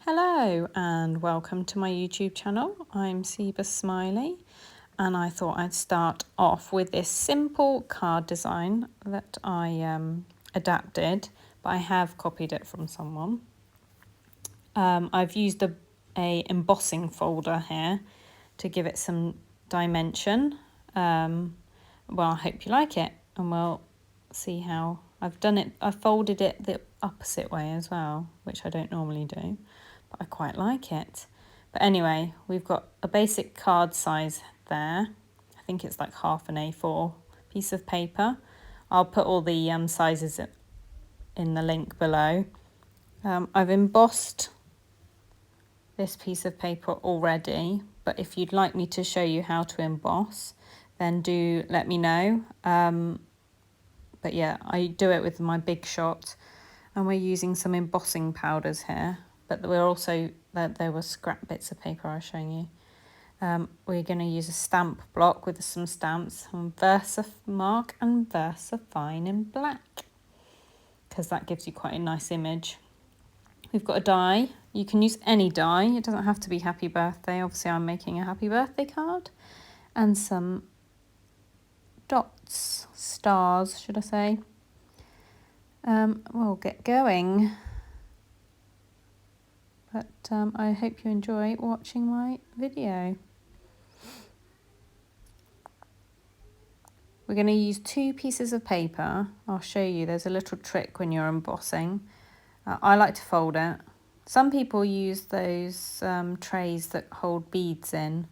Hello and welcome to my YouTube channel. I'm Seba Smiley and I thought I'd start off with this simple card design that I adapted, but I have copied it from someone. I've used a embossing folder here to give it some dimension. Well, I hope you like it and we'll see how I've done it. I folded it the opposite way as well, which I don't normally do. But I quite like it. But anyway, we've got a basic card size there. I think it's like half an A4 piece of paper. I'll put all the sizes in the link below. I've embossed this piece of paper already, but if you'd like me to show you how to emboss, then do let me know. But yeah, I do it with my Big Shot, and we're using some embossing powders here. But we're also, there were scrap bits of paper I was showing you. We're going to use a stamp block with some stamps from Versamark and Versafine in black, because that gives you quite a nice image. We've got a die. You can use any die. It doesn't have to be happy birthday. Obviously, I'm making a happy birthday card. And some dots, stars, should I say. We'll get going. But I hope you enjoy watching my video. We're going to use 2 pieces of paper. I'll show you. There's a little trick when you're embossing. I like to fold it. Some people use those trays that hold beads in.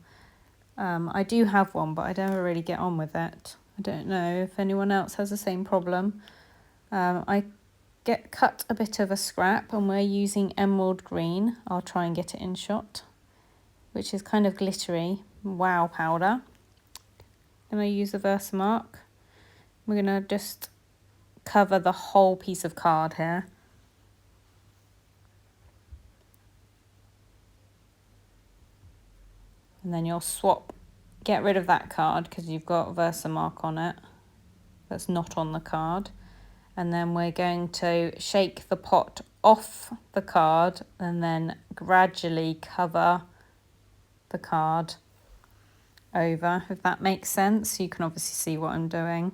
I do have one, but I don't really get on with it. I don't know if anyone else has the same problem. I cut a bit of a scrap and we're using emerald green. I'll try and get it in shot, which is kind of glittery. Wow powder. I'm going to use the Versamark. We're going to just cover the whole piece of card here. And then you'll get rid of that card because you've got Versamark on it. That's not on the card. And then we're going to shake the pot off the card and then gradually cover the card over, if that makes sense. You can obviously see what I'm doing.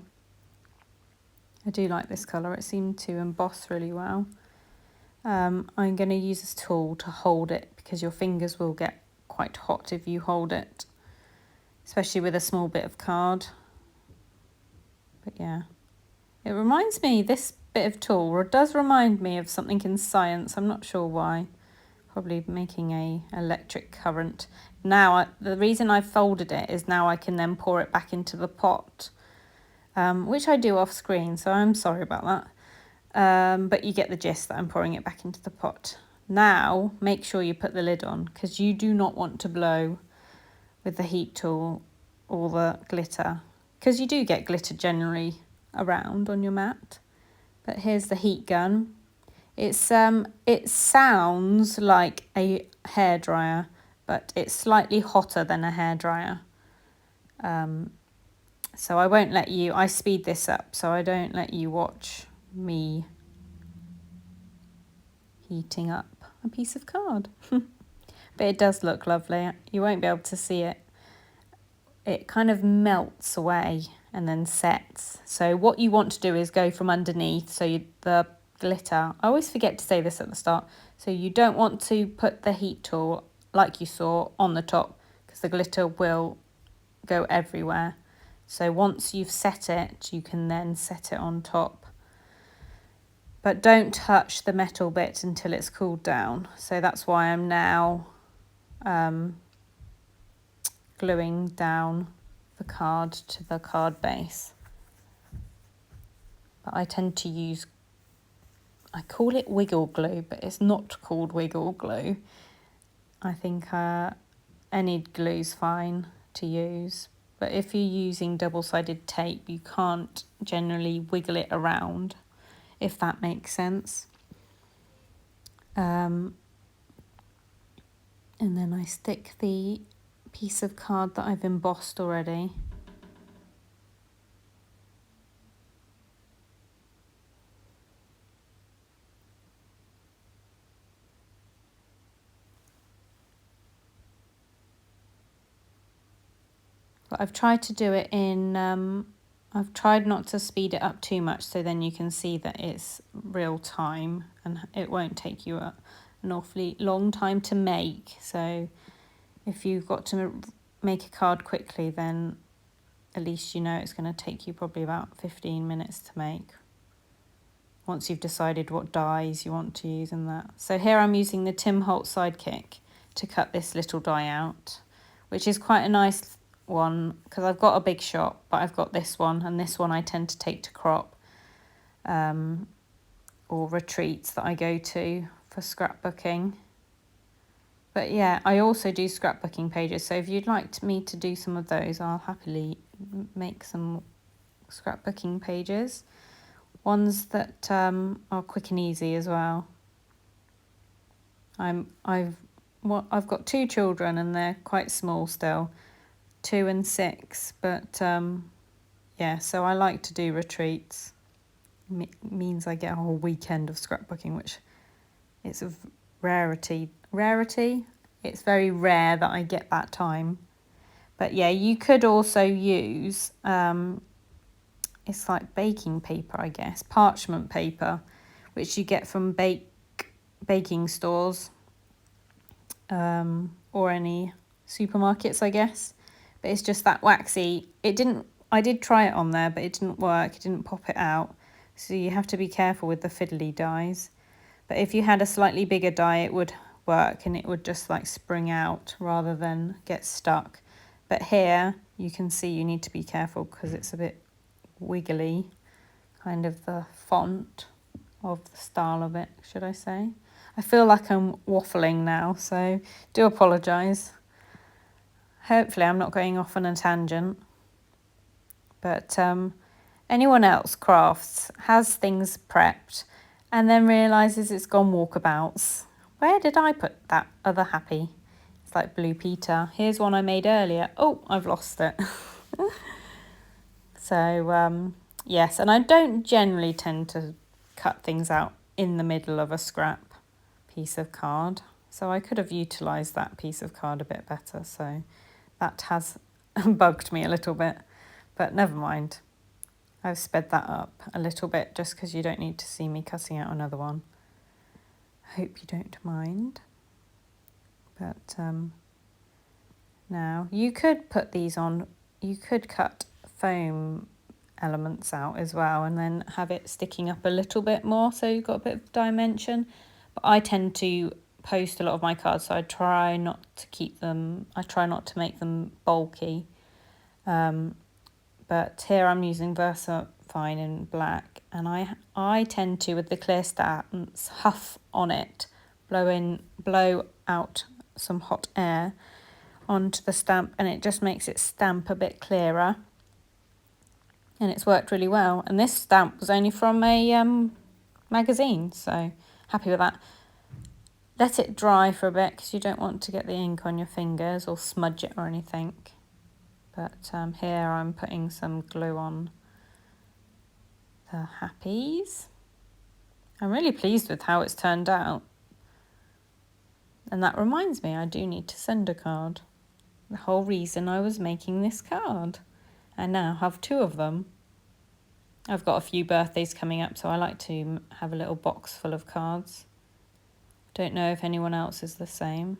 I do like this colour. It seemed to emboss really well. I'm going to use this tool to hold it because your fingers will get quite hot if you hold it, especially with a small bit of card. But yeah, it reminds me, this bit of tool does remind me of something in science. I'm not sure why. Probably making a electric current. Now, the reason I folded it is now I can then pour it back into the pot, which I do off screen, so I'm sorry about that. But you get the gist that I'm pouring it back into the pot. Now, make sure you put the lid on because you do not want to blow with the heat tool all the glitter, because you do get glitter generally around on your mat. But here's the heat gun. It sounds like a hairdryer, but it's slightly hotter than a hairdryer. So I won't let you, I speed this up, so I don't let you watch me heating up a piece of card. But it does look lovely. You won't be able to see it. It kind of melts away and then sets. So what you want to do is go from underneath, so the glitter, I always forget to say this at the start, so you don't want to put the heat tool like you saw on the top because the glitter will go everywhere. So once you've set it, you can then set it on top. But don't touch the metal bit until it's cooled down. So that's why I'm now gluing down the card to the card base. But I tend to use, I call it wiggle glue, but it's not called wiggle glue. I think any glue's fine to use. But if you're using double-sided tape, you can't generally wiggle it around, if that makes sense. And then I stick the piece of card that I've embossed already. But I've tried to do it in, I've tried not to speed it up too much, so then you can see that it's real time and it won't take you an awfully long time to make. So if you've got to make a card quickly, then at least you know it's going to take you probably about 15 minutes to make, once you've decided what dies you want to use and that. So here I'm using the Tim Holtz Sidekick to cut this little die out, which is quite a nice one because I've got a big shop, but I've got this one, and this one I tend to take to crop or retreats that I go to for scrapbooking. But yeah, I also do scrapbooking pages, so if you'd like me to do some of those, I'll happily make some scrapbooking pages. Ones that are quick and easy as well. I've got 2 children and they're quite small still, 2 and 6. But yeah, so I like to do retreats. Means I get a whole weekend of scrapbooking, which it's a rarity. It's very rare that I get that time. But yeah, you could also use it's like baking paper, I guess, parchment paper, which you get from baking stores or any supermarkets, I guess. But it's just that waxy. I did try it on there, but it didn't work. It didn't pop it out. So you have to be careful with the fiddly dies. But if you had a slightly bigger die, it would work and it would just like spring out rather than get stuck. But here you can see you need to be careful because it's a bit wiggly, kind of the font of the style of it, should I say. I feel like I'm waffling now, so do apologise. Hopefully I'm not going off on a tangent. But anyone else crafts, has things prepped, and then realises it's gone walkabouts. Where did I put that other happy? It's like Blue Peter. Here's one I made earlier. Oh, I've lost it. So, yes, and I don't generally tend to cut things out in the middle of a scrap piece of card. So I could have utilised that piece of card a bit better. So that has bugged me a little bit, but never mind. I've sped that up a little bit just because you don't need to see me cutting out another one. Hope you don't mind. But now you could put these on, you could cut foam elements out as well and then have it sticking up a little bit more so you've got a bit of dimension. But I tend to post a lot of my cards, so I try not to make them bulky. But here I'm using Versafine in black, and I tend to, with the clear stamps, huff on it, blow out some hot air onto the stamp, and it just makes it stamp a bit clearer. And it's worked really well. And this stamp was only from a magazine, so happy with that. Let it dry for a bit because you don't want to get the ink on your fingers or smudge it or anything. But here I'm putting some glue on the happies. I'm really pleased with how it's turned out. And that reminds me, I do need to send a card. The whole reason I was making this card. I now have 2 of them. I've got a few birthdays coming up, so I like to have a little box full of cards. Don't know if anyone else is the same.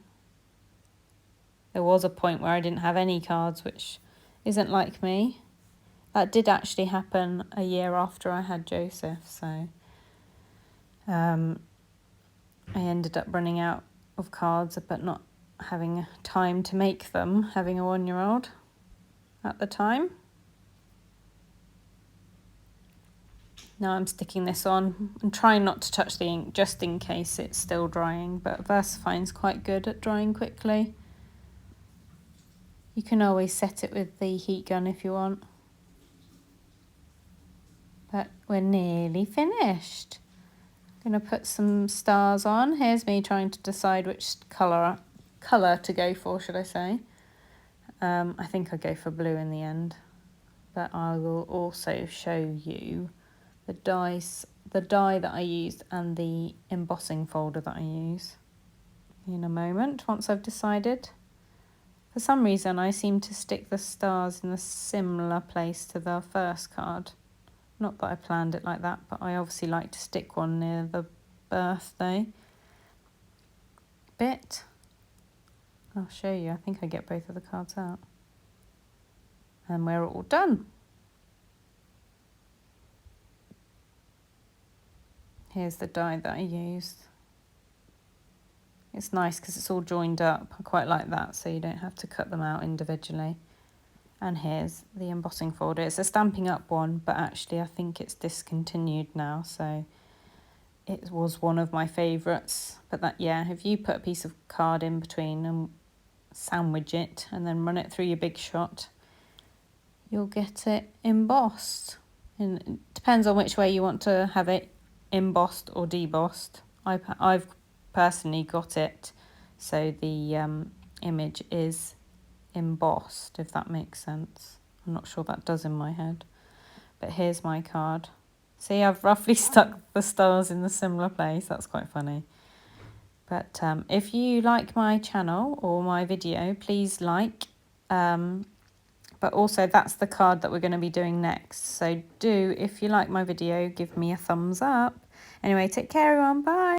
There was a point where I didn't have any cards, which isn't like me. That did actually happen a year after I had Joseph, so I ended up running out of cards but not having time to make them, having a 1-year-old at the time. Now I'm sticking this on and trying not to touch the ink just in case it's still drying, but Versafine's quite good at drying quickly. You can always set it with the heat gun if you want. But we're nearly finished. I'm going to put some stars on. Here's me trying to decide which colour to go for, should I say. I think I'll go for blue in the end. But I will also show you the die that I used and the embossing folder that I use in a moment once I've decided. For some reason, I seem to stick the stars in a similar place to the first card. Not that I planned it like that, but I obviously like to stick one near the birthday bit. I'll show you. I think I get both of the cards out. And we're all done. Here's the die that I used. It's nice because it's all joined up. I quite like that, so you don't have to cut them out individually. And here's the embossing folder. It's a Stampin' Up one, but actually I think it's discontinued now, so it was one of my favourites. But that, yeah, if you put a piece of card in between and sandwich it and then run it through your Big Shot, you'll get it embossed. And it depends on which way you want to have it, embossed or debossed. I've personally got it so the image is embossed, if that makes sense. I'm not sure that does in my head, but here's my card. See, I've roughly stuck the stars in the similar place. That's quite funny. But if you like my channel or my video, please like. But also that's the card that we're going to be doing next. So do, if you like my video, give me a thumbs up. Anyway, take care everyone. Bye.